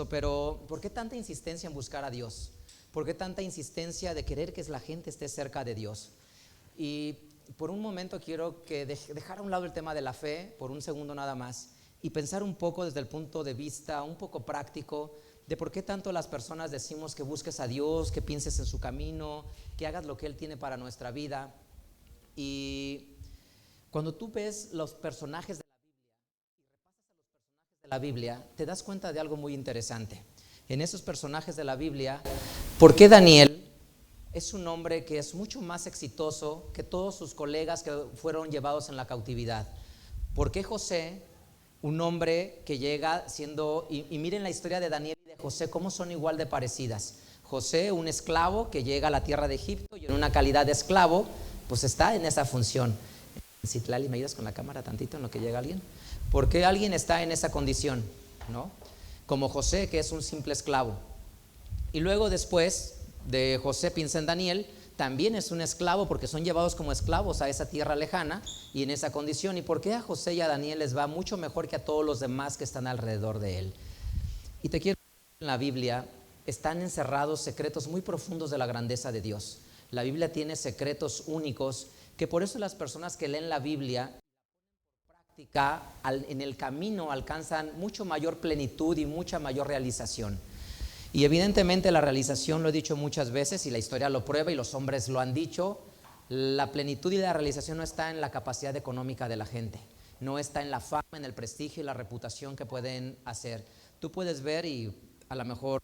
Pero ¿por qué tanta insistencia en buscar a Dios? ¿Por qué tanta insistencia de querer que la gente esté cerca de Dios? Y por un momento quiero que dejar a un lado el tema de la fe, por un segundo nada más, y pensar un poco desde el punto de vista un poco práctico de por qué tanto las personas decimos que busques a Dios, que pienses en su camino, que hagas lo que Él tiene para nuestra vida. Y cuando tú ves los personajes de la Biblia, te das cuenta de algo muy interesante. En esos personajes de la Biblia, ¿por qué Daniel es un hombre que es mucho más exitoso que todos sus colegas que fueron llevados en la cautividad? ¿Por qué José, un hombre que llega siendo, y miren la historia de Daniel y de José, cómo son igual de parecidas? José, un esclavo que llega a la tierra de Egipto y en una calidad de esclavo, pues está en esa función. Citlali, ¿me ayudas con la cámara tantito en lo que llega alguien? ¿Por qué alguien está en esa condición? ¿No? Como José, que es un simple esclavo. Y luego después de José piensa en Daniel, también es un esclavo porque son llevados como esclavos a esa tierra lejana y en esa condición. ¿Y por qué a José y a Daniel les va mucho mejor que a todos los demás que están alrededor de él? Y te quiero decir, en la Biblia están encerrados secretos muy profundos de la grandeza de Dios. La Biblia tiene secretos únicos que por eso las personas que leen la Biblia en el camino alcanzan mucho mayor plenitud y mucha mayor realización. Y evidentemente la realización, lo he dicho muchas veces y la historia lo prueba y los hombres lo han dicho, la plenitud y la realización no está en la capacidad económica de la gente, no está en la fama, en el prestigio y la reputación que pueden hacer. Tú puedes ver, y a lo mejor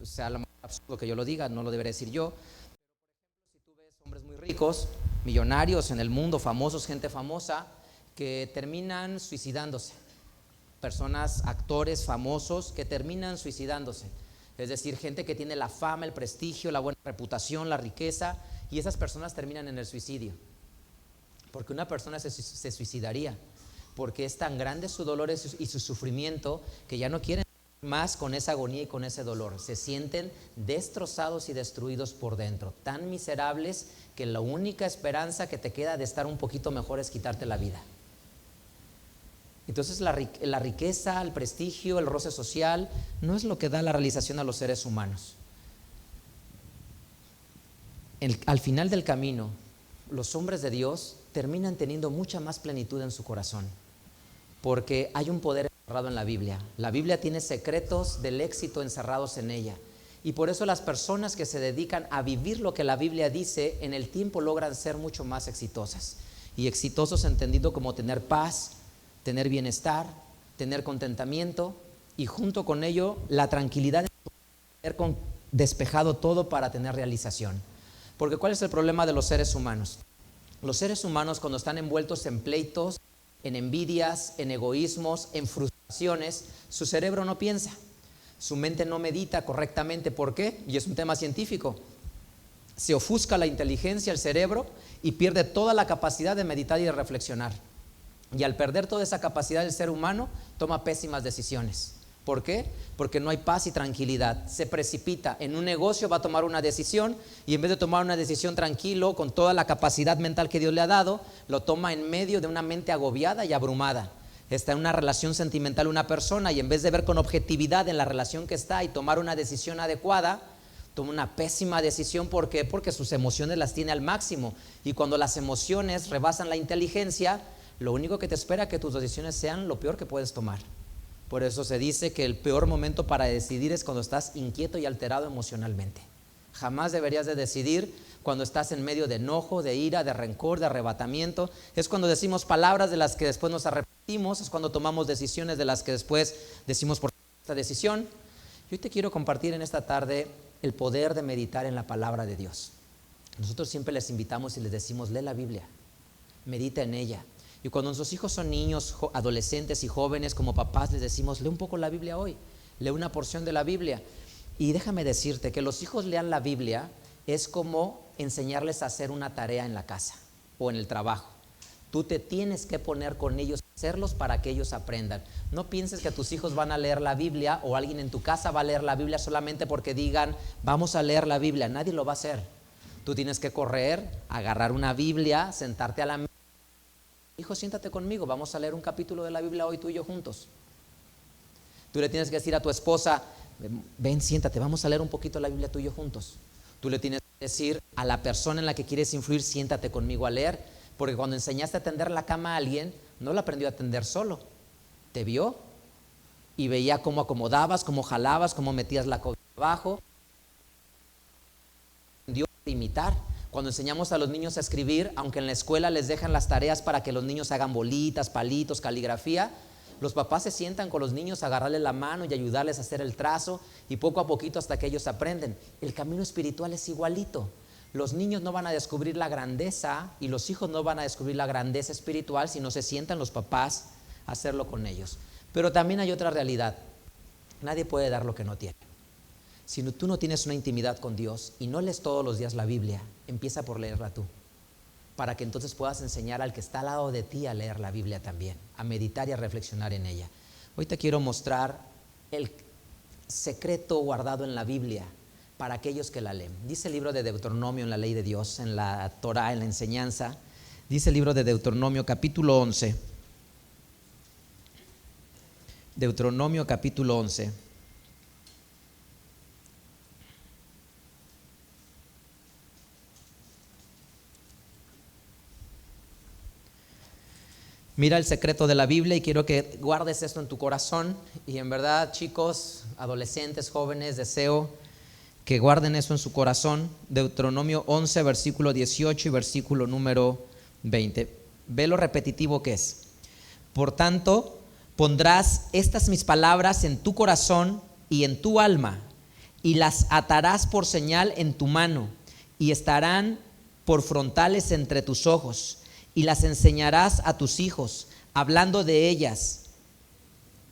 sea lo más absurdo que yo lo diga, no lo debería decir yo, si tú ves hombres muy ricos, millonarios en el mundo, famosos, gente famosa, que terminan suicidándose, personas, actores famosos que terminan suicidándose, es decir, gente que tiene la fama, el prestigio, la buena reputación, la riqueza, y esas personas terminan en el suicidio. Porque una persona se suicidaría, porque es tan grande su dolor y su sufrimiento que ya no quieren más con esa agonía y con ese dolor, se sienten destrozados y destruidos por dentro, tan miserables que la única esperanza que te queda de estar un poquito mejor es quitarte la vida. Entonces la riqueza, el prestigio, el roce social no es lo que da la realización a los seres humanos. Al final del camino, los hombres de Dios terminan teniendo mucha más plenitud en su corazón, porque hay un poder encerrado en la Biblia. La Biblia tiene secretos del éxito encerrados en ella, y por eso las personas que se dedican a vivir lo que la Biblia dice, en el tiempo logran ser mucho más exitosas. Y exitosos entendido como tener paz, tener bienestar, tener contentamiento, y junto con ello la tranquilidad de tener despejado todo para tener realización. Porque ¿cuál es el problema de los seres humanos? Los seres humanos, cuando están envueltos en pleitos, en envidias, en egoísmos, en frustraciones, su cerebro no piensa, su mente no medita correctamente. ¿Por qué? Y es un tema científico. Se ofusca la inteligencia, el cerebro, y pierde toda la capacidad de meditar y de reflexionar. Y al perder toda esa capacidad, el ser humano toma pésimas decisiones. ¿Por qué? Porque no hay paz y tranquilidad. Se precipita. En un negocio va a tomar una decisión y en vez de tomar una decisión tranquilo, con toda la capacidad mental que Dios le ha dado, lo toma en medio de una mente agobiada y abrumada. Está en una relación sentimental una persona y en vez de ver con objetividad en la relación que está y tomar una decisión adecuada, toma una pésima decisión. ¿Por qué? Porque sus emociones las tiene al máximo, y cuando las emociones rebasan la inteligencia, lo único que te espera es que tus decisiones sean lo peor que puedes tomar. Por eso se dice que el peor momento para decidir es cuando estás inquieto y alterado emocionalmente. Jamás deberías de decidir cuando estás en medio de enojo, de ira, de rencor, de arrebatamiento. Es cuando decimos palabras de las que después nos arrepentimos, es cuando tomamos decisiones de las que después decimos por esta decisión. Yo te quiero compartir en esta tarde el poder de meditar en la palabra de Dios. Nosotros siempre les invitamos y les decimos: lee la Biblia, medita en ella. Y cuando nuestros hijos son niños, adolescentes y jóvenes, como papás les decimos: lee un poco la Biblia hoy, lee una porción de la Biblia. Y déjame decirte que los hijos lean la Biblia es como enseñarles a hacer una tarea en la casa o en el trabajo. Tú te tienes que poner con ellos, hacerlos para que ellos aprendan. No pienses que tus hijos van a leer la Biblia o alguien en tu casa va a leer la Biblia solamente porque digan: vamos a leer la Biblia. Nadie lo va a hacer. Tú tienes que correr, agarrar una Biblia, sentarte a la mesa. Hijo, siéntate conmigo, vamos a leer un capítulo de la Biblia hoy tú y yo juntos. Tú le tienes que decir a tu esposa, ven, siéntate, vamos a leer un poquito la Biblia tú y yo juntos. Tú le tienes que decir a la persona en la que quieres influir, siéntate conmigo a leer, porque cuando enseñaste a tender la cama a alguien, no la aprendió a tender solo, te vio y veía cómo acomodabas, cómo jalabas, cómo metías la cobija abajo. Aprendió a imitar. Cuando enseñamos a los niños a escribir, aunque en la escuela les dejan las tareas para que los niños hagan bolitas, palitos, caligrafía, los papás se sientan con los niños a agarrarles la mano y ayudarles a hacer el trazo, y poco a poquito hasta que ellos aprenden. El camino espiritual es igualito. Los niños no van a descubrir la grandeza y los hijos no van a descubrir la grandeza espiritual si no se sientan los papás a hacerlo con ellos. Pero también hay otra realidad. Nadie puede dar lo que no tiene. Si tú no tienes una intimidad con Dios y no lees todos los días la Biblia, empieza por leerla tú, para que entonces puedas enseñar al que está al lado de ti a leer la Biblia también, a meditar y a reflexionar en ella. Hoy te quiero mostrar el secreto guardado en la Biblia para aquellos que la leen. Dice el libro de Deuteronomio en la ley de Dios, en la Torah, en la enseñanza. Dice el libro de Deuteronomio capítulo 11. Deuteronomio capítulo 11. Mira el secreto de la Biblia y quiero que guardes esto en tu corazón. Y en verdad, chicos, adolescentes, jóvenes, deseo que guarden eso en su corazón. Deuteronomio 11, versículo 18 y versículo número 20. Ve lo repetitivo que es. Por tanto, pondrás estas mis palabras en tu corazón y en tu alma, y las atarás por señal en tu mano, y estarán por frontales entre tus ojos. Y las enseñarás a tus hijos, hablando de ellas,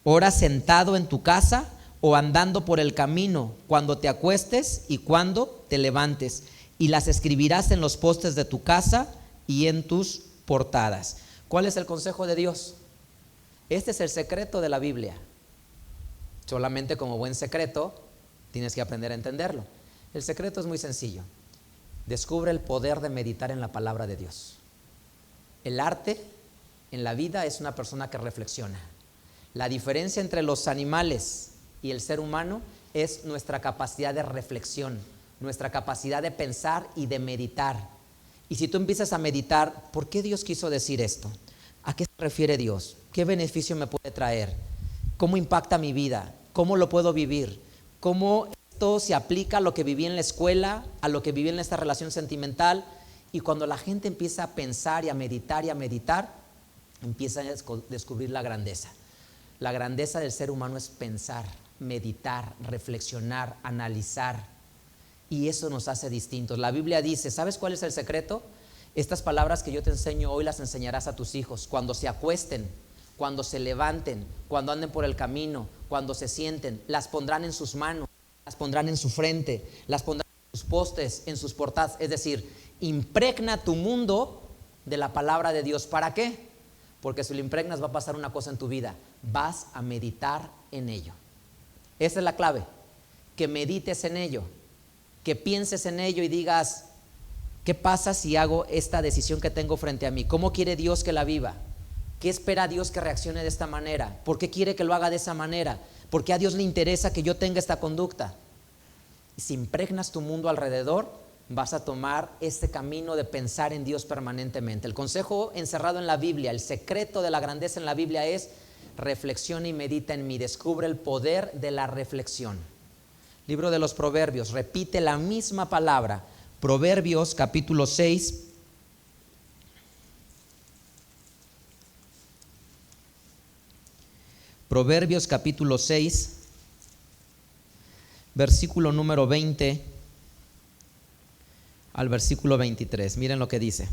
ora sentado en tu casa o andando por el camino, cuando te acuestes y cuando te levantes. Y las escribirás en los postes de tu casa y en tus portadas. ¿Cuál es el consejo de Dios? Este es el secreto de la Biblia. Solamente como buen secreto tienes que aprender a entenderlo. El secreto es muy sencillo. Descubre el poder de meditar en la palabra de Dios. El arte en la vida es una persona que reflexiona. La diferencia entre los animales y el ser humano es nuestra capacidad de reflexión, nuestra capacidad de pensar y de meditar. Y si tú empiezas a meditar, ¿por qué Dios quiso decir esto? ¿A qué se refiere Dios? ¿Qué beneficio me puede traer? ¿Cómo impacta mi vida? ¿Cómo lo puedo vivir? ¿Cómo esto se aplica a lo que viví en la escuela, a lo que viví en esta relación sentimental? Y cuando la gente empieza a pensar y a meditar, empieza a descubrir la grandeza. La grandeza del ser humano es pensar, meditar, reflexionar, analizar. Y eso nos hace distintos. La Biblia dice, ¿sabes cuál es el secreto? Estas palabras que yo te enseño hoy las enseñarás a tus hijos cuando se acuesten, cuando se levanten, cuando anden por el camino, cuando se sienten. Las pondrán en sus manos, las pondrán en su frente, las pondrán en sus postes, en sus portadas. Es decir, impregna tu mundo de la palabra de Dios. ¿Para qué? Porque si lo impregnas va a pasar una cosa en tu vida. Vas a meditar en ello. Esa es la clave. Que medites en ello. Que pienses en ello y digas, ¿qué pasa si hago esta decisión que tengo frente a mí? ¿Cómo quiere Dios que la viva? ¿Qué espera Dios que reaccione de esta manera? ¿Por qué quiere que lo haga de esa manera? ¿Por qué a Dios le interesa que yo tenga esta conducta? Y si impregnas tu mundo alrededor, vas a tomar este camino de pensar en Dios permanentemente. El consejo encerrado en la Biblia, el secreto de la grandeza en la Biblia es: reflexiona y medita en mí. Descubre el poder de la reflexión. Libro de los Proverbios, repite la misma palabra. Proverbios capítulo 6. Proverbios capítulo 6, versículo número 20 al versículo 23. Miren lo que dice.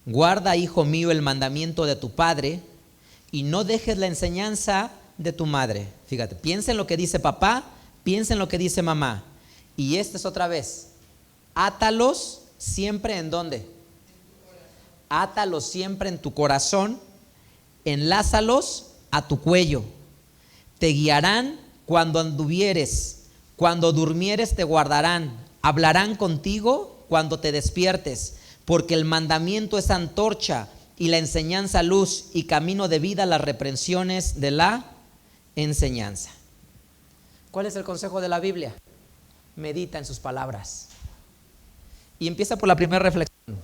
Guarda, hijo mío, el mandamiento de tu padre y no dejes la enseñanza de tu madre. Fíjate, piensa en lo que dice papá, piensa en lo que dice mamá. Y esta es otra vez. Átalos siempre ¿en dónde? Átalos siempre en tu corazón, enlázalos a tu cuello. Te guiarán cuando anduvieres. Cuando durmieres te guardarán, hablarán contigo cuando te despiertes, porque el mandamiento es antorcha y la enseñanza luz, y camino de vida las reprensiones de la enseñanza. ¿Cuál es el consejo de la Biblia? Medita en sus palabras. Y empieza por la primera reflexión.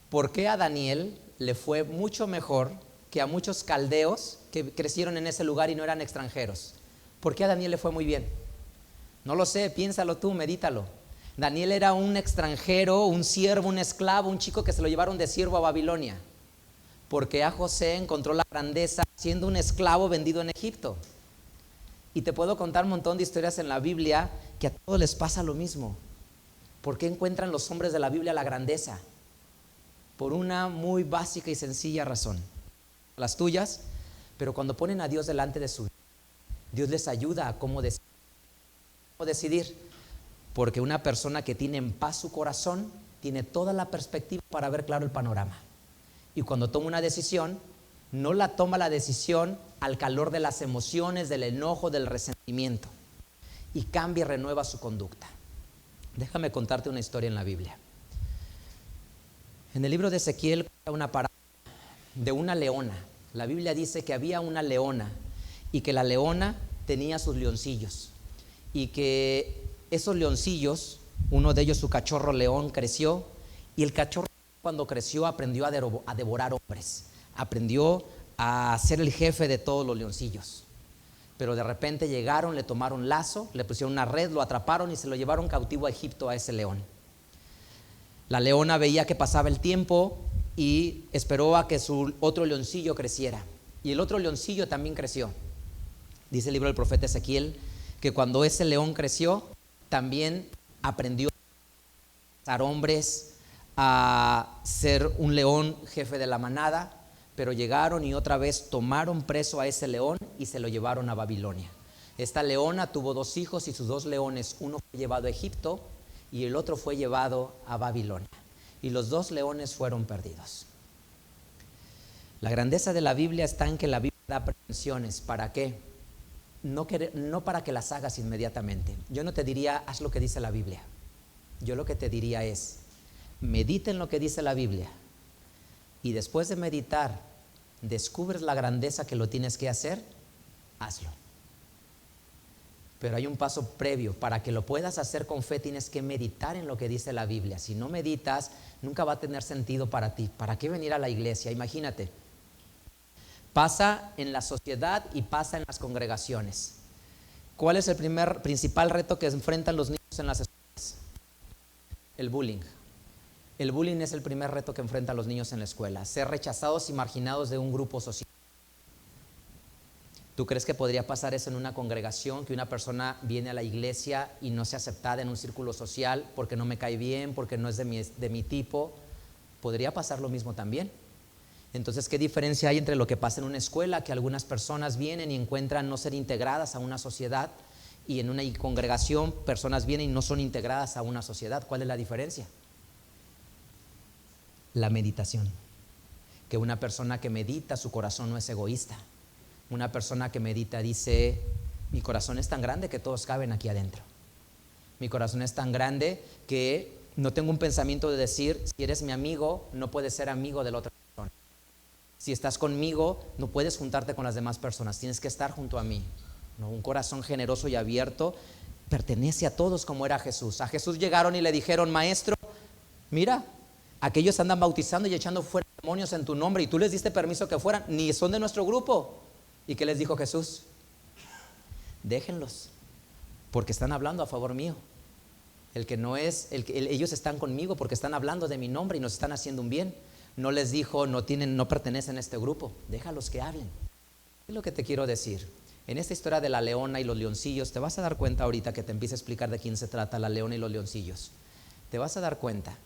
¿Por qué a Daniel le fue mucho mejor que a muchos caldeos que crecieron en ese lugar y no eran extranjeros? ¿Por qué a Daniel le fue muy bien? No lo sé, piénsalo tú, medítalo. Daniel era un extranjero, un siervo, un esclavo, un chico que se lo llevaron de siervo a Babilonia. Porque a José encontró la grandeza siendo un esclavo vendido en Egipto. Y te puedo contar un montón de historias en la Biblia que a todos les pasa lo mismo. ¿Por qué encuentran los hombres de la Biblia la grandeza? Por una muy básica y sencilla razón. Las tuyas, pero cuando ponen a Dios delante de su vida, Dios les ayuda a cómo decidir. Porque una persona que tiene en paz su corazón tiene toda la perspectiva para ver claro el panorama. Y cuando toma una decisión, no la toma la decisión al calor de las emociones, del enojo, del resentimiento, y cambia y renueva su conducta. Déjame contarte una historia en la Biblia. En el libro de Ezequiel cuenta una parábola de una leona. La Biblia dice que había una leona y que la leona tenía sus leoncillos, y que esos leoncillos, uno de ellos, su cachorro león, creció, y el cachorro, cuando creció, aprendió a devorar hombres, aprendió a ser el jefe de todos los leoncillos. Pero de repente llegaron, le tomaron lazo, le pusieron una red, lo atraparon y se lo llevaron cautivo a Egipto a ese león. La leona veía que pasaba el tiempo y esperó a que su otro leoncillo creciera, y el otro leoncillo también creció. Dice el libro del profeta Ezequiel que cuando ese león creció, también aprendió a cazar hombres, a ser un león jefe de la manada. Pero llegaron y otra vez tomaron preso a ese león y se lo llevaron a Babilonia. Esta leona tuvo 2 hijos y sus 2 leones, uno fue llevado a Egipto y el otro fue llevado a Babilonia. Y los 2 leones fueron perdidos. La grandeza de la Biblia está en que la Biblia da prevenciones. ¿Para qué? No para que las hagas inmediatamente. Yo no te diría, haz lo que dice la Biblia. Yo lo que te diría es, medita en lo que dice la Biblia. Y después de meditar, descubres la grandeza que lo tienes que hacer, hazlo. Pero hay un paso previo. Para que lo puedas hacer con fe, tienes que meditar en lo que dice la Biblia. Si no meditas, nunca va a tener sentido para ti. ¿Para qué venir a la iglesia? Imagínate. Pasa en la sociedad y pasa en las congregaciones. ¿Cuál es el principal reto que enfrentan los niños en las escuelas? El bullying. El bullying es el primer reto que enfrentan los niños en la escuela, ser rechazados y marginados de un grupo social. ¿Tú crees que podría pasar eso en una congregación, que una persona viene a la iglesia y no sea aceptada en un círculo social porque no me cae bien, porque no es de mi tipo? ¿Podría pasar lo mismo también? Entonces, ¿qué diferencia hay entre lo que pasa en una escuela, que algunas personas vienen y encuentran no ser integradas a una sociedad, y en una congregación personas vienen y no son integradas a una sociedad? ¿Cuál es la diferencia? La meditación. Que una persona que medita, su corazón no es egoísta. Una persona que medita dice, mi corazón es tan grande que todos caben aquí adentro. Mi corazón es tan grande que no tengo un pensamiento de decir, si eres mi amigo, no puedes ser amigo de la otra persona. Si estás conmigo, no puedes juntarte con las demás personas, tienes que estar junto a mí. ¿No? Un corazón generoso y abierto pertenece a todos, como era Jesús. A Jesús llegaron y le dijeron, maestro, mira, aquellos andan bautizando y echando fuera demonios en tu nombre y tú les diste permiso que fueran, ni son de nuestro grupo. ¿Y qué les dijo Jesús? Déjenlos, porque están hablando a favor mío. Ellos están conmigo porque están hablando de mi nombre y nos están haciendo un bien. No les dijo, no pertenecen a este grupo, déjalos que hablen. ¿Qué es lo que te quiero decir? En esta historia de la leona y los leoncillos, te vas a dar cuenta ahorita que te empiece a explicar de quién se trata la leona y los leoncillos. Te vas a dar cuenta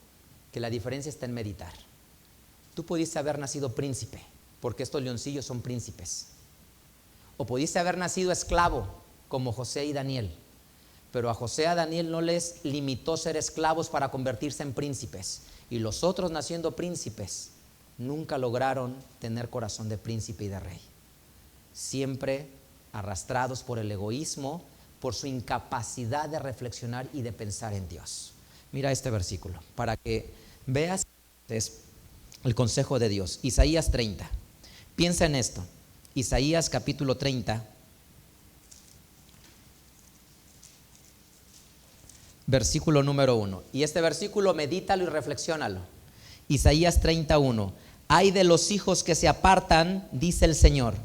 que la diferencia está en meditar. Tú pudiste haber nacido príncipe, porque estos leoncillos son príncipes. O pudiste haber nacido esclavo, como José y Daniel. Pero a José y a Daniel no les limitó ser esclavos para convertirse en príncipes. Y los otros, naciendo príncipes, nunca lograron tener corazón de príncipe y de rey. Siempre arrastrados por el egoísmo, por su incapacidad de reflexionar y de pensar en Dios. Mira este versículo, para que veas El consejo de Dios. Isaías 30. Piensa en esto. Isaías capítulo 30. Versículo número 1. Y este versículo medítalo y reflexiónalo. Isaías 31. Ay de los hijos que se apartan, dice el Señor,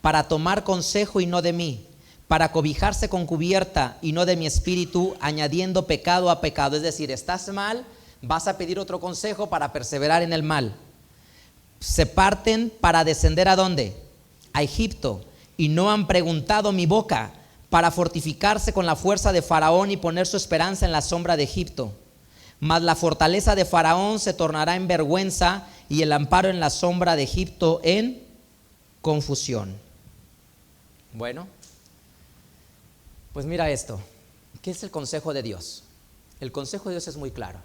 para tomar consejo y no de mí, para cobijarse con cubierta y no de mi espíritu, añadiendo pecado a pecado. Es decir, estás mal, vas a pedir otro consejo para perseverar en el mal. Se parten para descender ¿a dónde? A Egipto, y no han preguntado mi boca, para fortificarse con la fuerza de Faraón y poner su esperanza en la sombra de Egipto. Mas la fortaleza de Faraón se tornará en vergüenza y el amparo en la sombra de Egipto en confusión. Bueno, pues mira esto. ¿Qué es el consejo de Dios? El consejo de Dios es muy claro.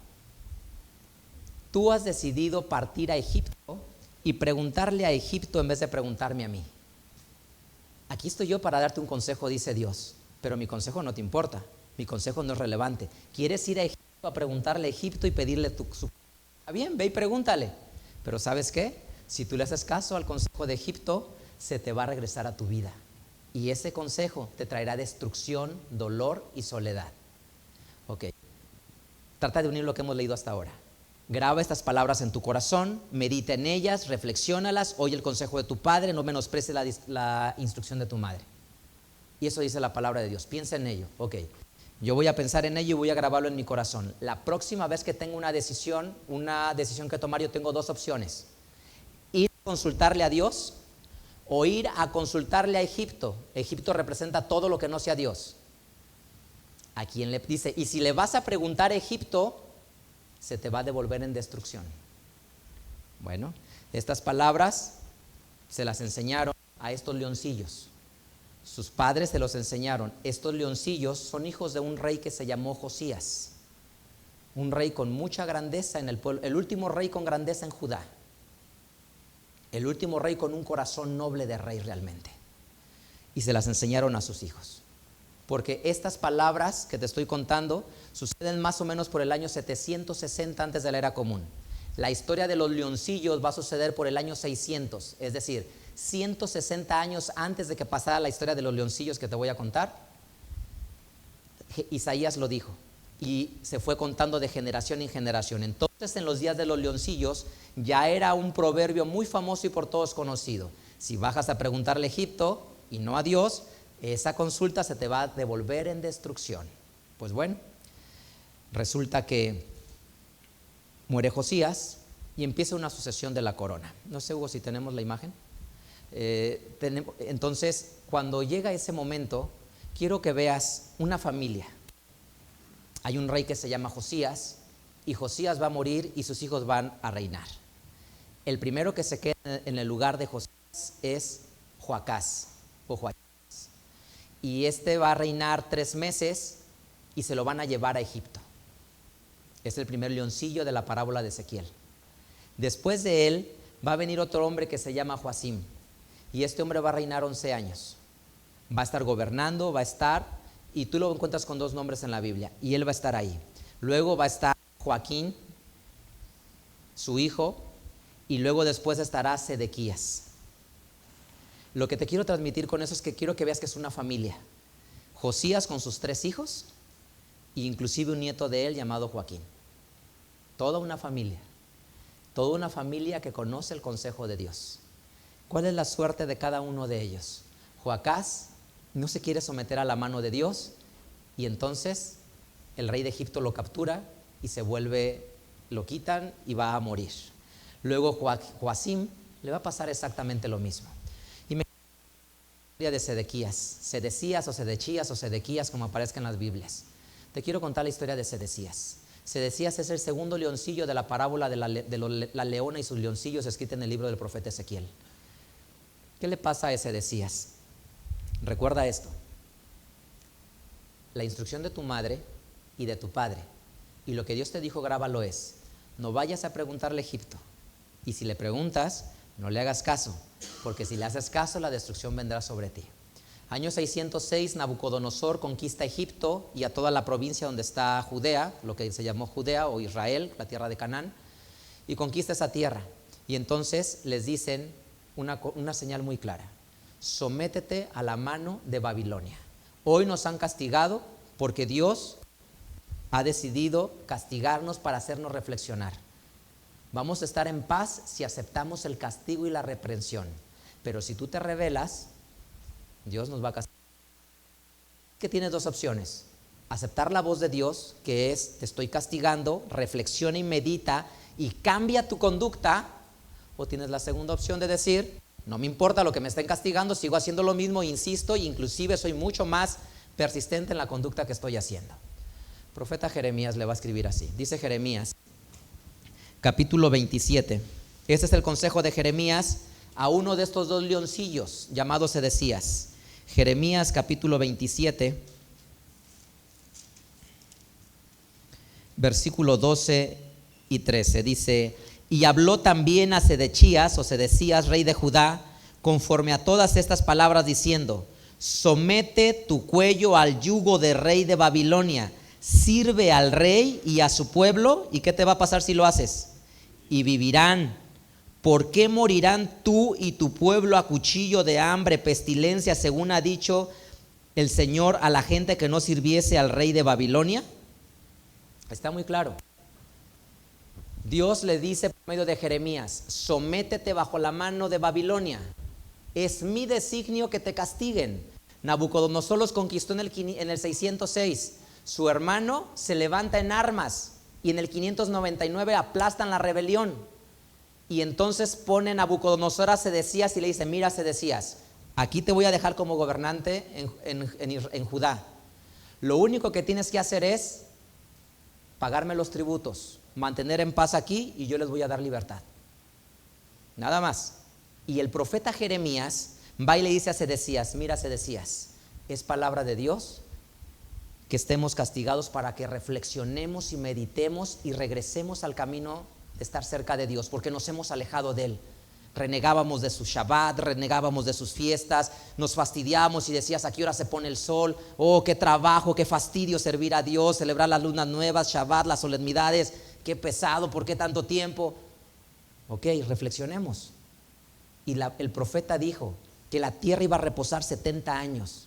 Tú has decidido partir a Egipto y preguntarle a Egipto en vez de preguntarme a mí. Aquí estoy yo para darte un consejo, dice Dios, pero mi consejo no te importa, mi consejo no es relevante. ¿Quieres ir a Egipto a preguntarle a Egipto y pedirle su... Está bien, ve y pregúntale, pero ¿sabes qué? Si tú le haces caso al consejo de Egipto, se te va a regresar a tu vida, y ese consejo te traerá destrucción, dolor y soledad. Ok, trata de unir lo que hemos leído hasta ahora. Graba estas palabras en tu corazón, medita en ellas, reflexiónalas, oye el consejo de tu padre, no menosprecies la instrucción de tu madre. Y eso dice la palabra de Dios, piensa en ello. Ok, yo voy a pensar en ello y voy a grabarlo en mi corazón. La próxima vez que tenga una decisión que tomar, yo tengo dos opciones: ir a consultarle a Dios o ir a consultarle a Egipto. Egipto representa todo lo que no sea Dios. A quien le dice, y si le vas a preguntar a Egipto, se te va a devolver en destrucción. Bueno, estas palabras se las enseñaron a estos leoncillos. Sus padres se los enseñaron. Estos leoncillos son hijos de un rey que se llamó Josías, un rey con mucha grandeza en el pueblo, el último rey con grandeza en Judá, el último rey con un corazón noble de rey realmente. Y se las enseñaron a sus hijos. Porque estas palabras que te estoy contando suceden más o menos por el año 760 antes de la era común. La historia de los leoncillos va a suceder por el año 600, es decir, 160 años antes de que pasara la historia de los leoncillos que te voy a contar. Isaías lo dijo y se fue contando de generación en generación. Entonces, en los días de los leoncillos ya era un proverbio muy famoso y por todos conocido: si bajas a preguntarle a Egipto y no a Dios, esa consulta se te va a devolver en destrucción. Pues bueno, resulta que muere Josías y empieza una sucesión de la corona. No sé, Hugo, si tenemos la imagen. Entonces, cuando llega ese momento, quiero que veas una familia. Hay un rey que se llama Josías, y Josías va a morir y sus hijos van a reinar. El primero que se queda en el lugar de Josías es Joacás o Joacás. Y este va a reinar 3 meses y se lo van a llevar a Egipto. Es el primer leoncillo de la parábola de Ezequiel. Después de él va a venir otro hombre que se llama Joacim, y este hombre va a reinar 11 años. Va a estar gobernando, y tú lo encuentras con 2 nombres en la Biblia, y él va a estar ahí. Luego va a estar Joaquín, su hijo, y luego después estará Sedequías. Lo que te quiero transmitir con eso es que quiero que veas que es una familia. Josías con sus 3 hijos, e inclusive un nieto de él llamado Joaquín. Toda una familia que conoce el consejo de Dios. ¿Cuál es la suerte de cada uno de ellos? Joacás no se quiere someter a la mano de Dios, y entonces el rey de Egipto lo captura y lo quitan y va a morir. Luego Joacim le va a pasar exactamente lo mismo. Y me historia de Sedecías o Sedequías, como aparezca en las Biblias. Te quiero contar la historia de Sedecías. Sedecías es el segundo leoncillo de la parábola de la leona y sus leoncillos, escrita en el libro del profeta Ezequiel. ¿Qué le pasa a Sedecías? Recuerda esto: la instrucción de tu madre y de tu padre, y lo que Dios te dijo, grábalo, es: no vayas a preguntarle a Egipto, y si le preguntas, no le hagas caso, porque si le haces caso, la destrucción vendrá sobre ti. Año 606, Nabucodonosor conquista Egipto y a toda la provincia donde está Judea, lo que se llamó Judea o Israel, la tierra de Canaán, y conquista esa tierra. Y entonces les dicen una señal muy clara: sométete a la mano de Babilonia. Hoy nos han castigado porque Dios ha decidido castigarnos para hacernos reflexionar. Vamos a estar en paz si aceptamos el castigo y la reprensión, pero si tú te rebelas, Dios nos va a castigar. Que tienes dos opciones: aceptar la voz de Dios, que es: te estoy castigando, reflexiona y medita y cambia tu conducta. O tienes la segunda opción de decir: no me importa lo que me estén castigando, sigo haciendo lo mismo, insisto, e inclusive soy mucho más persistente en la conducta que estoy haciendo. El profeta Jeremías le va a escribir así. Dice Jeremías, capítulo 27. Este es el consejo de Jeremías a uno de estos dos leoncillos llamados Sedecías. Jeremías capítulo 27, versículo 12 y 13. Dice: y habló también a Sedecías, o Sedecías, rey de Judá, conforme a todas estas palabras, diciendo: somete tu cuello al yugo del rey de Babilonia, sirve al rey y a su pueblo. ¿Y qué te va a pasar si lo haces? Y vivirán. ¿Por qué morirán tú y tu pueblo a cuchillo de hambre, pestilencia, según ha dicho el Señor a la gente que no sirviese al rey de Babilonia? Está muy claro. Dios le dice por medio de Jeremías: sométete bajo la mano de Babilonia. Es mi designio que te castiguen. Nabucodonosor los conquistó en el 606. Su hermano se levanta en armas y en el 599 aplastan la rebelión. Y entonces pone Nabucodonosor a Sedecías y le dice: mira, Sedecías, aquí te voy a dejar como gobernante en Judá. Lo único que tienes que hacer es pagarme los tributos, mantener en paz aquí, y yo les voy a dar libertad. Nada más. Y el profeta Jeremías va y le dice a Sedecías: mira, Sedecías, es palabra de Dios que estemos castigados para que reflexionemos y meditemos y regresemos al camino de estar cerca de Dios, porque nos hemos alejado de Él. Renegábamos de su Shabbat, renegábamos de sus fiestas, nos fastidiamos y decías: ¿a qué hora se pone el sol? Oh, qué trabajo, qué fastidio servir a Dios, celebrar las lunas nuevas, Shabbat, las solemnidades, qué pesado, ¿por qué tanto tiempo? Ok, reflexionemos. Y el profeta dijo que la tierra iba a reposar 70 años.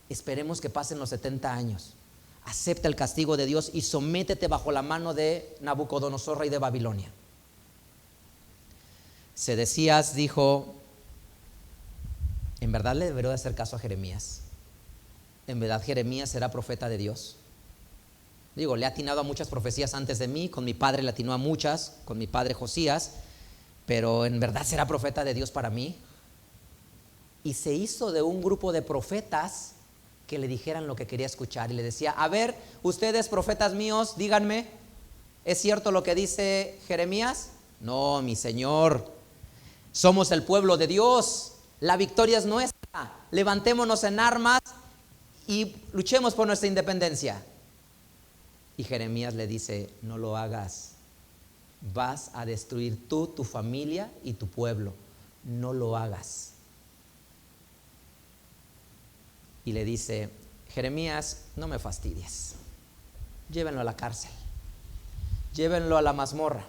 Esperemos que pasen los 70 años. Acepta el castigo de Dios y sométete bajo la mano de Nabucodonosor, rey de Babilonia. Sedecías dijo: en verdad le debería hacer caso a Jeremías. En verdad Jeremías era profeta de Dios. Digo, le ha atinado a muchas profecías antes de mí. Con mi padre le atinó a muchas, con mi padre Josías. Pero en verdad será profeta de Dios para mí. Y se hizo de un grupo de profetas que le dijeran lo que quería escuchar. Y le decía: a ver, ustedes profetas míos, díganme, ¿es cierto lo que dice Jeremías? No, mi señor, somos el pueblo de Dios, la victoria es nuestra, levantémonos en armas y luchemos por nuestra independencia. Y Jeremías le dice: no lo hagas, vas a destruir tú, tu familia y tu pueblo, no lo hagas. Y le dice: Jeremías, no me fastidies, llévenlo a la cárcel, llévenlo a la mazmorra,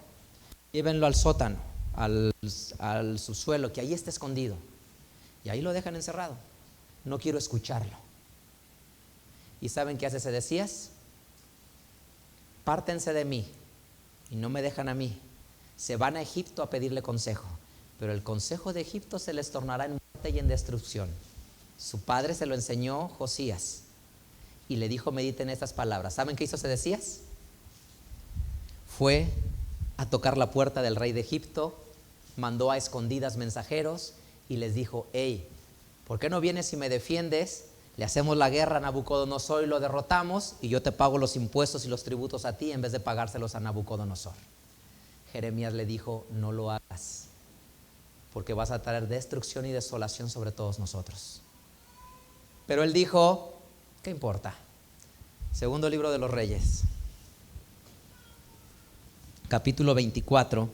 llévenlo al sótano, al subsuelo, que ahí está escondido, y ahí lo dejan encerrado. No quiero escucharlo. ¿Y saben qué hace Sedecías? Pártense de mí y no me dejan a mí. Se van a Egipto a pedirle consejo, pero el consejo de Egipto se les tornará en muerte y en destrucción. Su padre se lo enseñó Josías y le dijo: mediten estas palabras. ¿Saben qué hizo Sedecías? Fue a tocar la puerta del rey de Egipto, mandó a escondidas mensajeros y les dijo: hey, ¿por qué no vienes y me defiendes? Le hacemos la guerra a Nabucodonosor y lo derrotamos, y yo te pago los impuestos y los tributos a ti en vez de pagárselos a Nabucodonosor. Jeremías le dijo: no lo hagas, porque vas a traer destrucción y desolación sobre todos nosotros. Pero él dijo: ¿qué importa? Segundo libro de los Reyes, capítulo 24.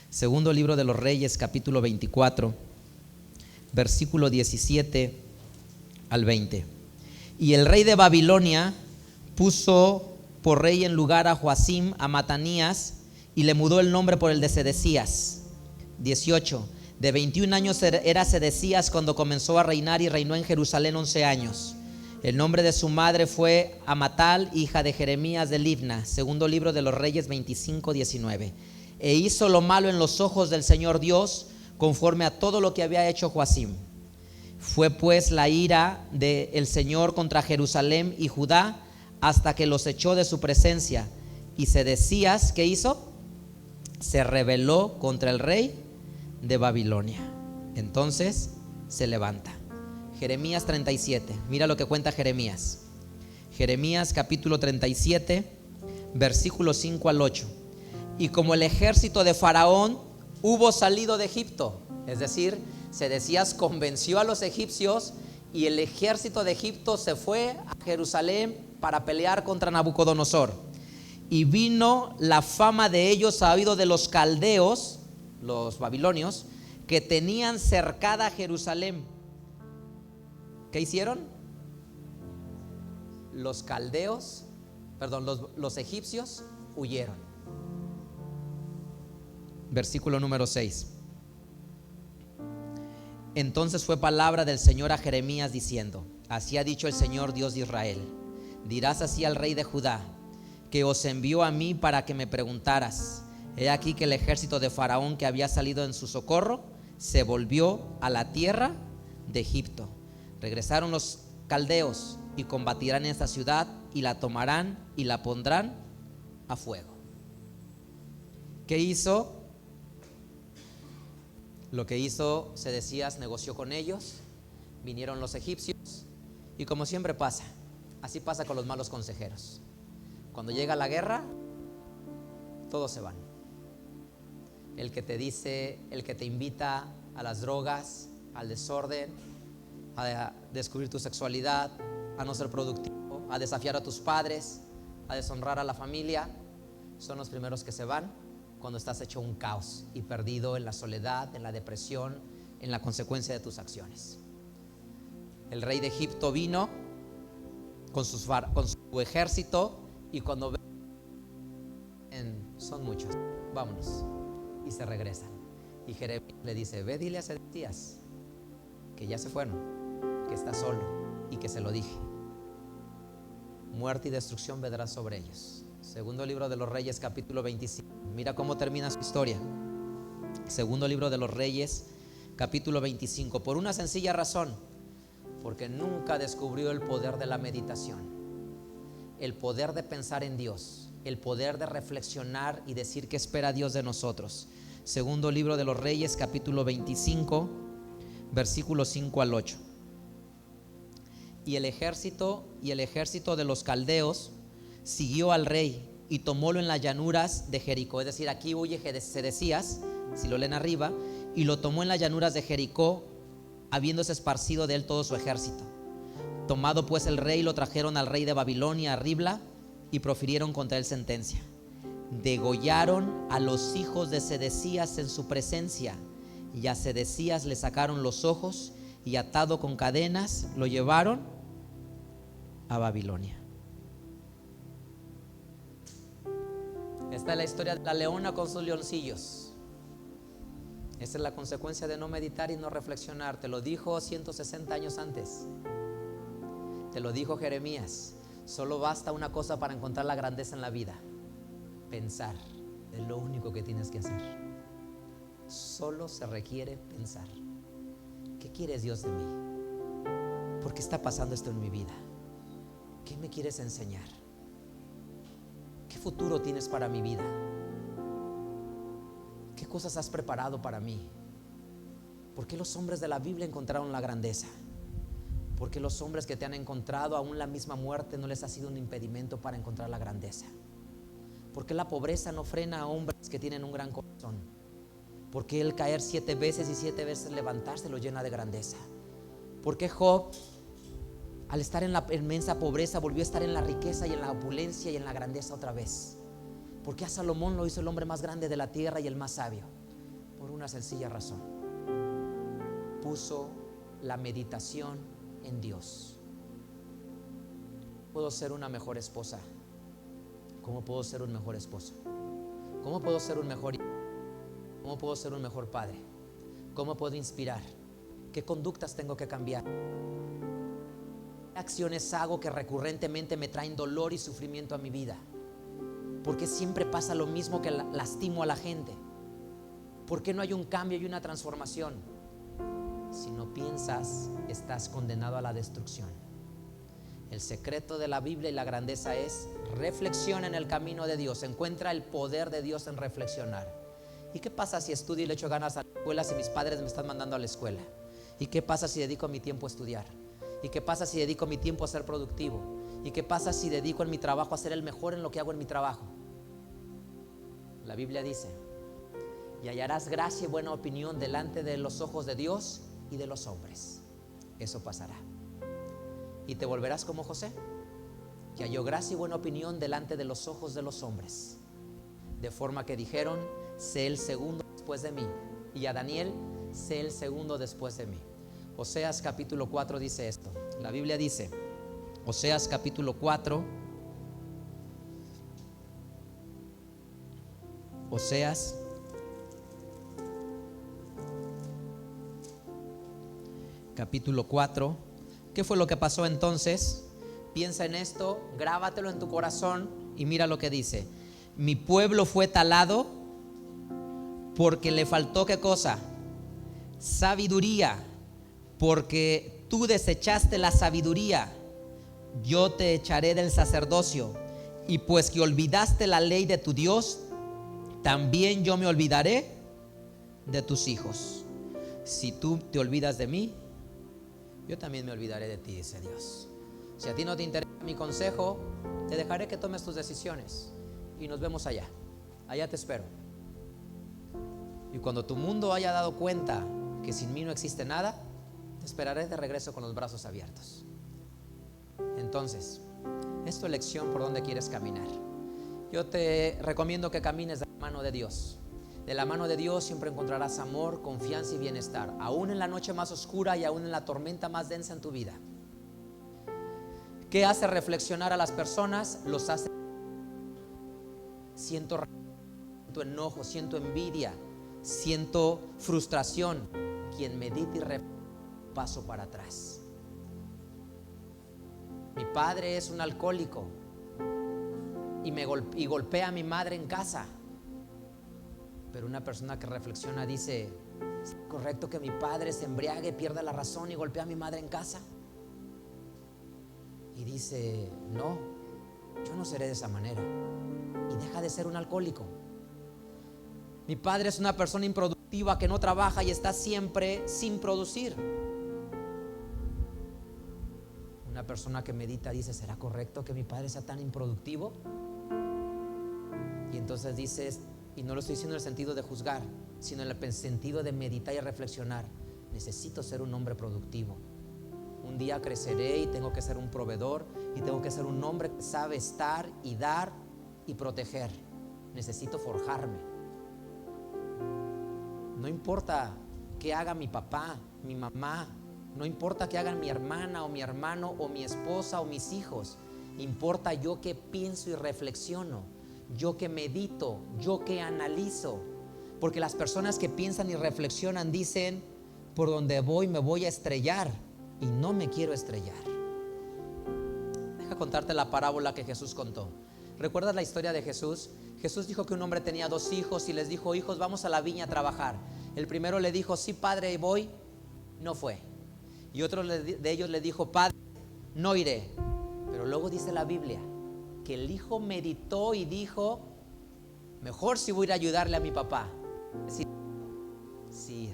Segundo libro de los Reyes, capítulo 24, versículo 17 al 20. Y el rey de Babilonia puso por rey en lugar a Joacim, a Matanías, y le mudó el nombre por el de Sedecías. 18. De 21 años era Sedecías cuando comenzó a reinar y reinó en Jerusalén 11 años. El nombre de su madre fue Amatal, hija de Jeremías de Libna. Segundo libro de los Reyes 25:19. E hizo lo malo en los ojos del Señor Dios, conforme a todo lo que había hecho Joacim. Fue pues la ira del Señor contra Jerusalén y Judá hasta que los echó de su presencia. Y Sedecías, ¿qué hizo? Se rebeló contra el rey de Babilonia. Entonces se levanta. Jeremías 37. Mira lo que cuenta Jeremías. Jeremías capítulo 37, versículos 5 al 8. Y como el ejército de Faraón hubo salido de Egipto, es decir, Sedecías convenció a los egipcios y el ejército de Egipto se fue a Jerusalén para pelear contra Nabucodonosor. Y vino la fama de ellos a oído de los caldeos, los babilonios, que tenían cercada Jerusalén. ¿Qué hicieron? Los caldeos, perdón, los egipcios huyeron. Versículo número 6. Entonces fue palabra del Señor a Jeremías diciendo: así ha dicho el Señor Dios de Israel, dirás así al rey de Judá, que os envió a mí para que me preguntaras. He aquí que el ejército de Faraón que había salido en su socorro se volvió a la tierra de Egipto. Regresaron los caldeos y combatirán esta ciudad y la tomarán y la pondrán a fuego. ¿Qué hizo? Lo que hizo Sedecías, negoció con ellos, vinieron los egipcios y como siempre pasa, así pasa con los malos consejeros. Cuando llega la guerra, todos se van. El que te dice, el que te invita a las drogas, al desorden, a descubrir tu sexualidad, a no ser productivo, a desafiar a tus padres, a deshonrar a la familia, son los primeros que se van cuando estás hecho un caos y perdido en la soledad, en la depresión, en la consecuencia de tus acciones. El rey de Egipto vino con su ejército y cuando ven, son muchos, vámonos, y se regresan. Y Jeremías le dice: ve, dile a Sedecías que ya se fueron, que está solo y que se lo dije. Muerte y destrucción vendrá sobre ellos. Segundo libro de los Reyes, capítulo 25. Mira cómo termina su historia. Segundo libro de los Reyes, capítulo 25. Por una sencilla razón: porque nunca descubrió el poder de la meditación, el poder de pensar en Dios, el poder de reflexionar y decir qué espera Dios de nosotros. Segundo libro de los Reyes, capítulo 25, versículos 5 al 8. Y el ejército de los caldeos siguió al rey y tomólo en las llanuras de Jericó. Es decir, aquí huye Sedecías, si lo leen arriba, y lo tomó en las llanuras de Jericó, habiéndose esparcido de él todo su ejército. Tomado pues el rey, lo trajeron al rey de Babilonia a Ribla y profirieron contra él sentencia. Degollaron a los hijos de Sedecías en su presencia, y a Sedecías le sacaron los ojos y atado con cadenas lo llevaron a Babilonia. Esta es la historia de la leona con sus leoncillos. Esa es la consecuencia de no meditar y no reflexionar. Te lo dijo 160 años antes. Te lo dijo Jeremías. Solo basta una cosa para encontrar la grandeza en la vida: pensar. Es lo único que tienes que hacer. Solo se requiere pensar. ¿Qué quieres Dios de mí? ¿Por qué está pasando esto en mi vida? ¿Qué me quieres enseñar? ¿Qué futuro tienes para mi vida? ¿Qué cosas has preparado para mí? ¿Por qué los hombres de la Biblia encontraron la grandeza? ¿Por qué los hombres que te han encontrado aún la misma muerte no les ha sido un impedimento para encontrar la grandeza? ¿Por qué la pobreza no frena a hombres que tienen un gran corazón? ¿Por qué el caer 7 veces y 7 veces levantarse lo llena de grandeza? ¿Por qué Job, al estar en la inmensa pobreza, volvió a estar en la riqueza y en la opulencia y en la grandeza otra vez? ¿Por qué a Salomón lo hizo el hombre más grande de la tierra y el más sabio? Por una sencilla razón: puso la meditación en Dios. ¿Puedo ser una mejor esposa? ¿Cómo puedo ser un mejor esposo? ¿Cómo puedo ser un mejor hijo? ¿Cómo puedo ser un mejor padre? ¿Cómo puedo inspirar? ¿Qué conductas tengo que cambiar? ¿Qué acciones hago que recurrentemente me traen dolor y sufrimiento a mi vida? ¿Por qué siempre pasa lo mismo, que lastimo a la gente? ¿Por qué no hay un cambio y una transformación? Si no piensas, estás condenado a la destrucción. El secreto de la Biblia y la grandeza es: reflexiona en el camino de Dios. Encuentra el poder de Dios en reflexionar. ¿Y qué pasa si estudio y le echo ganas a la escuela si mis padres me están mandando a la escuela? ¿Y qué pasa si dedico mi tiempo a estudiar? ¿Y qué pasa si dedico mi tiempo a ser productivo? ¿Y qué pasa si dedico en mi trabajo a ser el mejor en lo que hago en mi trabajo? La Biblia dice: y hallarás gracia y buena opinión delante de los ojos de Dios y de los hombres. Eso pasará. Y te volverás como José, que halló gracia y buena opinión delante de los ojos de los hombres, de forma que dijeron: sé el segundo después de mí, y a Daniel: sé el segundo después de mí. Oseas capítulo 4 dice esto. La Biblia dice, Oseas capítulo 4, Oseas capítulo 4. ¿Qué fue lo que pasó entonces? Piensa en esto, grábatelo en tu corazón y mira lo que dice. Mi pueblo fue talado porque le faltó, ¿qué cosa? Sabiduría, porque tú desechaste la sabiduría. Yo te echaré del sacerdocio, y pues que olvidaste la ley de tu Dios, también yo me olvidaré de tus hijos. Si tú te olvidas de mí, yo también me olvidaré de ti, dice Dios. Si a ti no te interesa mi consejo, te dejaré que tomes tus decisiones y nos vemos allá. Allá te espero. Y cuando tu mundo haya dado cuenta que sin mí no existe nada, te esperaré de regreso con los brazos abiertos. Entonces, es tu elección por dónde quieres caminar. Yo te recomiendo que camines de la mano de Dios. De la mano de Dios siempre encontrarás amor, confianza y bienestar, aún en la noche más oscura y aún en la tormenta más densa en tu vida. ¿Qué hace reflexionar a las personas? Los hace: siento enojo, siento envidia, siento frustración. Quien medita y reflexiona, paso para atrás. Mi padre es un alcohólico y golpea a mi madre en casa. Pero una persona que reflexiona dice: ¿es correcto que mi padre se embriague, pierda la razón y golpee a mi madre en casa? Y dice: no, yo no seré de esa manera. Y deja de ser un alcohólico. Mi padre es una persona improductiva que no trabaja y está siempre sin producir. Una persona que medita dice: ¿será correcto que mi padre sea tan improductivo? Y entonces dices, y no lo estoy diciendo en el sentido de juzgar, sino en el sentido de meditar y reflexionar: necesito ser un hombre productivo. Un día creceré y tengo que ser un proveedor, y tengo que ser un hombre que sabe estar y dar y proteger. Necesito forjarme. No importa qué haga mi papá, mi mamá, no importa qué hagan mi hermana o mi hermano o mi esposa o mis hijos. Importa yo que pienso y reflexiono, yo que medito, yo que analizo. Porque las personas que piensan y reflexionan dicen: por donde voy me voy a estrellar, y no me quiero estrellar. Deja contarte la parábola que Jesús contó. ¿Recuerdas la historia de Jesús? Jesús dijo que un hombre tenía 2 hijos y les dijo: hijos, vamos a la viña a trabajar. El primero le dijo: sí, padre, voy. No fue. Y otro de ellos le dijo: padre, no iré. Pero luego dice la Biblia que el hijo meditó y dijo: mejor si voy a ir a ayudarle a mi papá. Sí, sí.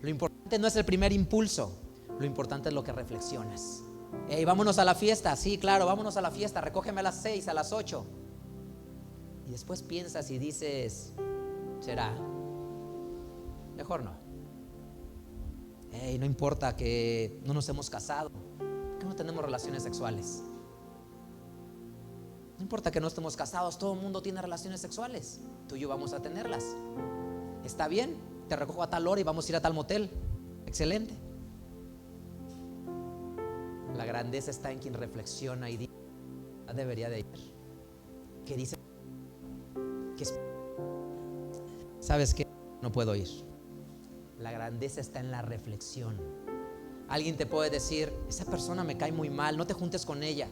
Lo importante no es el primer impulso, lo importante es lo que reflexionas. Hey, vámonos a la fiesta. Sí, claro, vámonos a la fiesta. Recógeme a las 6, a las 8. Y después piensas y dices: ¿será? Mejor no. Hey, no importa que no nos hemos casado, que no tenemos relaciones sexuales. No importa que no estemos casados, todo el mundo tiene relaciones sexuales. Tú y yo vamos a tenerlas. Está bien, te recojo a tal hora y vamos a ir a tal motel. Excelente. La grandeza está en quien reflexiona y dice: debería de ir. ¿Qué dice? ¿Qué es? ¿sabes qué? No puedo ir. La grandeza está en la reflexión. Alguien te puede decir, esa persona me cae muy mal, no te juntes con ella.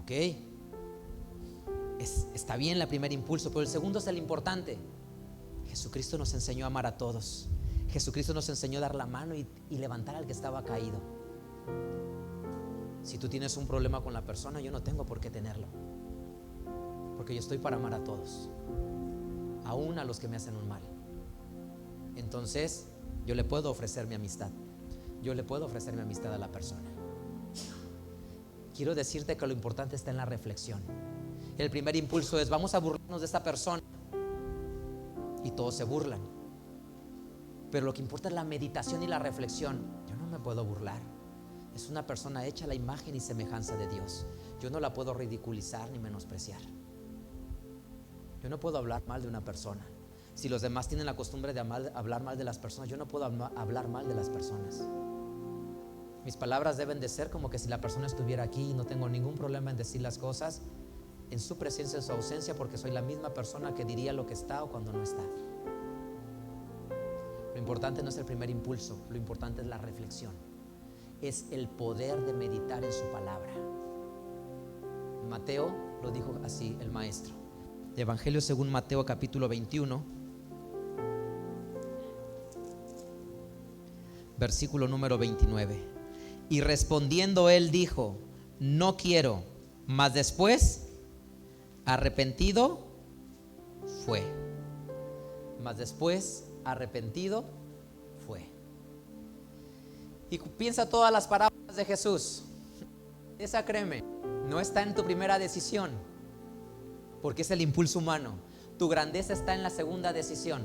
Ok, está bien el primer impulso, pero el segundo es el importante. Jesucristo nos enseñó a amar a todos. Jesucristo nos enseñó a dar la mano y levantar al que estaba caído. Si tú tienes un problema con la persona, yo no tengo por qué tenerlo, porque yo estoy para amar a todos, aún a los que me hacen un mal. Entonces yo le puedo ofrecer mi amistad. Yo le puedo ofrecer mi amistad a la persona. Quiero decirte que lo importante está en la reflexión. El primer impulso es, vamos a burlarnos de esta persona, y todos se burlan. Pero lo que importa es la meditación y la reflexión. Yo no me puedo burlar. Es una persona hecha a la imagen y semejanza de Dios. Yo no la puedo ridiculizar ni menospreciar. Yo no puedo hablar mal de una persona. Si los demás tienen la costumbre de hablar mal de las personas, yo no puedo hablar mal de las personas. Mis palabras deben de ser como que si la persona estuviera aquí, y no tengo ningún problema en decir las cosas en su presencia, en su ausencia, porque soy la misma persona que diría lo que está o cuando no está. Lo importante no es el primer impulso, lo importante es la reflexión. Es el poder de meditar en su palabra. Mateo lo dijo así, el maestro. Evangelio según Mateo capítulo 21, versículo número 29. Y respondiendo él dijo, no quiero, mas después arrepentido fue. Mas después arrepentido fue. Y piensa todas las parábolas de Jesús. Esa, créeme, no está en tu primera decisión, porque es el impulso humano. Tu grandeza está en la segunda decisión.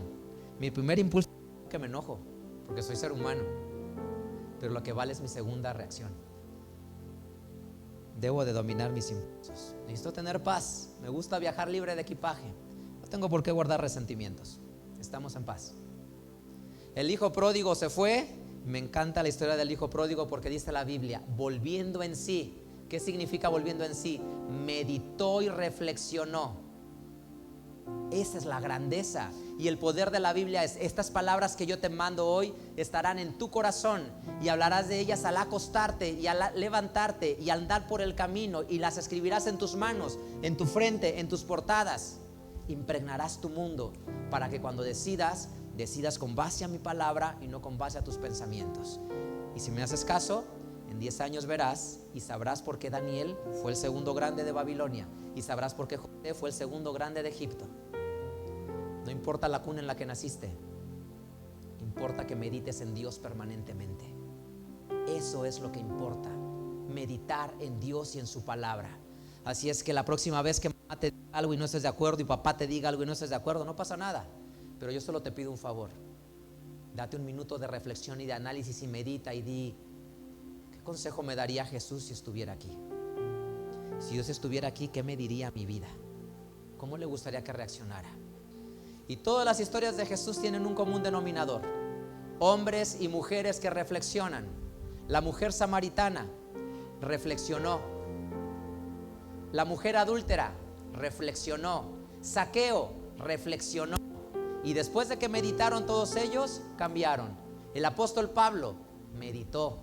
Mi primer impulso es que me enojo, porque soy ser humano, pero lo que vale es mi segunda reacción. Debo de dominar mis impulsos. Necesito tener paz. Me gusta viajar libre de equipaje. No tengo por qué guardar resentimientos. Estamos en paz. El hijo pródigo se fue. Me encanta la historia del hijo pródigo porque dice la Biblia, volviendo en sí. ¿Qué significa volviendo en sí? Meditó y reflexionó. Esa es la grandeza y el poder de la Biblia. Es estas palabras que yo te mando hoy estarán en tu corazón y hablarás de ellas al acostarte y al levantarte y al andar por el camino, y las escribirás en tus manos, en tu frente, en tus portadas. Impregnarás tu mundo para que cuando decidas con base a mi palabra y no con base a tus pensamientos. Y si me haces caso, en 10 años verás y sabrás por qué Daniel fue el segundo grande de Babilonia, y sabrás por qué José fue el segundo grande de Egipto. No importa la cuna en la que naciste, importa que medites en Dios permanentemente. Eso es lo que importa, meditar en Dios y en su palabra. Así es que la próxima vez que mamá te diga algo y no estés de acuerdo, y papá te diga algo y no estés de acuerdo, no pasa nada. Pero yo solo te pido un favor: date un minuto de reflexión y de análisis y medita y di, ¿qué consejo me daría Jesús si estuviera aquí? Si Dios estuviera aquí, ¿qué me diría mi vida? ¿Cómo le gustaría que reaccionara? Y todas las historias de Jesús tienen un común denominador: hombres y mujeres que reflexionan. La mujer samaritana reflexionó. La mujer adúltera reflexionó. Zaqueo reflexionó. Y después de que meditaron todos ellos, cambiaron. El apóstol Pablo meditó.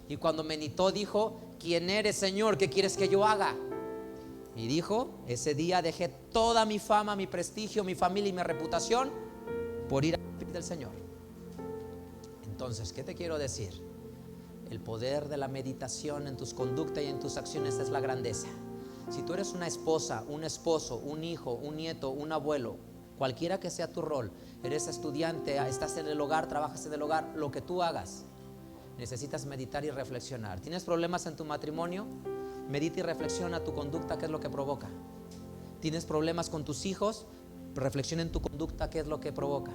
Y cuando meditó dijo, ¿quién eres, Señor? ¿Qué quieres que yo haga? Y dijo, ese día dejé toda mi fama, mi prestigio, mi familia y mi reputación por ir a los pies del Señor. Entonces, ¿qué te quiero decir? El poder de la meditación en tus conductas y en tus acciones es la grandeza. Si tú eres una esposa, un esposo, un hijo, un nieto, un abuelo, cualquiera que sea tu rol, eres estudiante, estás en el hogar, trabajas en el hogar, lo que tú hagas, necesitas meditar y reflexionar. ¿Tienes problemas en tu matrimonio? Medita y reflexiona tu conducta, qué es lo que provoca. ¿Tienes problemas con tus hijos? Reflexiona en tu conducta, qué es lo que provoca.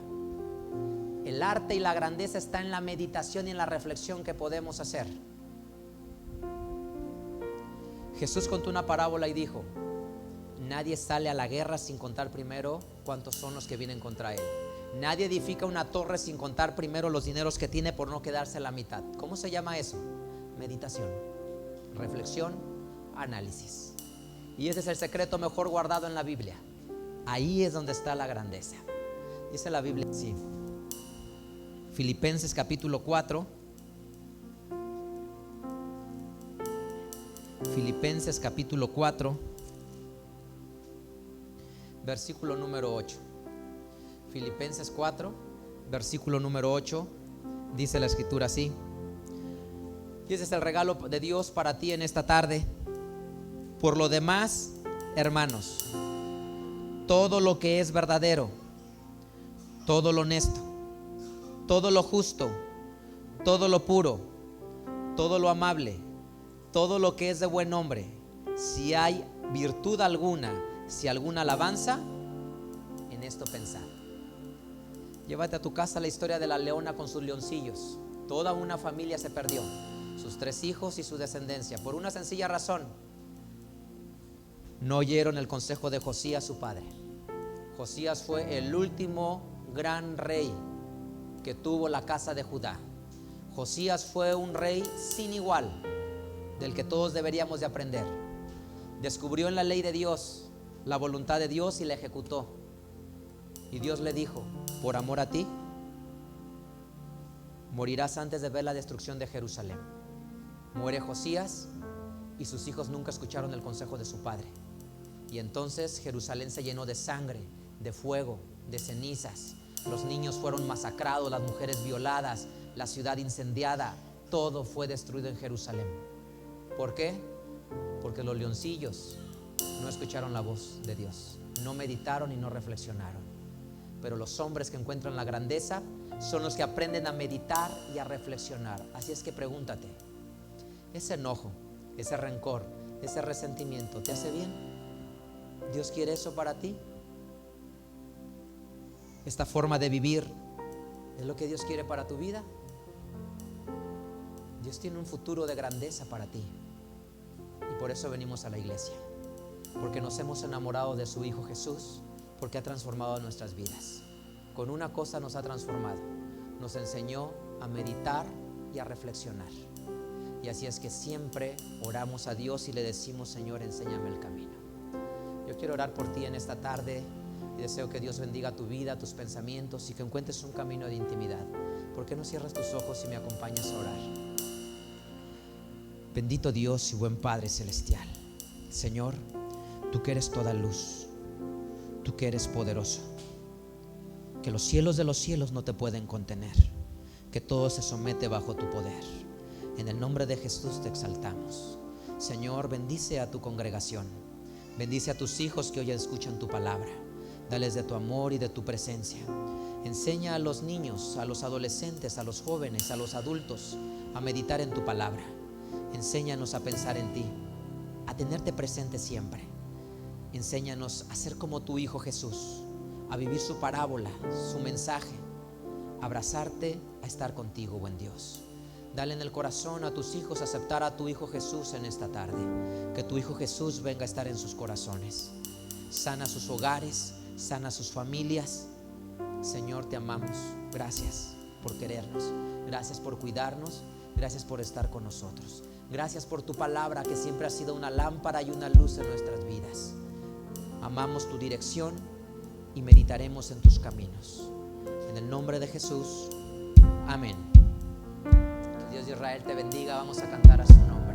El arte y la grandeza está en la meditación y en la reflexión que podemos hacer. Jesús contó una parábola y dijo, nadie sale a la guerra sin contar primero cuántos son los que vienen contra él. Nadie edifica una torre sin contar primero los dineros que tiene, por no quedarse a la mitad. ¿Cómo se llama eso? Meditación, reflexión, análisis. Y ese es el secreto mejor guardado en la Biblia. Ahí es donde está la grandeza. Dice la Biblia así. Filipenses capítulo 4. Filipenses capítulo 4, versículo número 8. Filipenses 4, versículo número 8. Dice la escritura así. Y ese es el regalo de Dios para ti en esta tarde. Por lo demás, hermanos, todo lo que es verdadero, todo lo honesto, todo lo justo, todo lo puro, todo lo amable, todo lo que es de buen nombre, si hay virtud alguna, si alguna alabanza, en esto pensad. Llévate a tu casa la historia de la leona con sus leoncillos. Toda una familia se perdió, sus 3 hijos y su descendencia, por una sencilla razón: no oyeron el consejo de Josías, su padre. Josías fue el último gran rey que tuvo la casa de Judá. Josías fue un rey sin igual, del que todos deberíamos de aprender. Descubrió en la ley de Dios la voluntad de Dios y la ejecutó. Y Dios le dijo: por amor a ti, morirás antes de ver la destrucción de Jerusalén. Muere Josías y sus hijos nunca escucharon el consejo de su padre. Y entonces Jerusalén se llenó de sangre, de fuego, de cenizas. Los niños fueron masacrados, las mujeres violadas, la ciudad incendiada. Todo fue destruido en Jerusalén. ¿Por qué? Porque los leoncillos no escucharon la voz de Dios, no meditaron y no reflexionaron. Pero los hombres que encuentran la grandeza son los que aprenden a meditar y a reflexionar. Así es que pregúntate: ese enojo, ese rencor, ese resentimiento, ¿te hace bien? ¿Dios quiere eso para ti? ¿Esta forma de vivir es lo que Dios quiere para tu vida? Dios tiene un futuro de grandeza para ti. Y por eso venimos a la iglesia, porque nos hemos enamorado de su Hijo Jesús, porque ha transformado nuestras vidas. Con una cosa nos ha transformado: nos enseñó a meditar y a reflexionar. Y así es que siempre oramos a Dios y le decimos: Señor, enséñame el camino. Yo quiero orar por ti en esta tarde y deseo que Dios bendiga tu vida, tus pensamientos, y que encuentres un camino de intimidad. ¿Por qué no cierras tus ojos y me acompañas a orar? Bendito Dios y buen Padre celestial, Señor, tú que eres toda luz, tú que eres poderoso, que los cielos de los cielos no te pueden contener, que todo se somete bajo tu poder. En el nombre de Jesús te exaltamos. Señor, bendice a tu congregación, bendice a tus hijos que hoy escuchan tu palabra. Dales de tu amor y de tu presencia. Enseña a los niños, a los adolescentes, a los jóvenes, a los adultos a meditar en tu palabra. Enséñanos a pensar en ti, a tenerte presente siempre. Enséñanos a ser como tu Hijo Jesús, a vivir su parábola, su mensaje, a abrazarte, a estar contigo, buen Dios. Dale en el corazón a tus hijos aceptar a tu Hijo Jesús en esta tarde. Que tu Hijo Jesús venga a estar en sus corazones. Sana sus hogares, sana sus familias. Señor, te amamos. Gracias por querernos. Gracias por cuidarnos. Gracias por estar con nosotros. Gracias por tu palabra, que siempre ha sido una lámpara y una luz en nuestras vidas. Amamos tu dirección y meditaremos en tus caminos. En el nombre de Jesús. Amén. Que Dios de Israel te bendiga. Vamos a cantar a su nombre.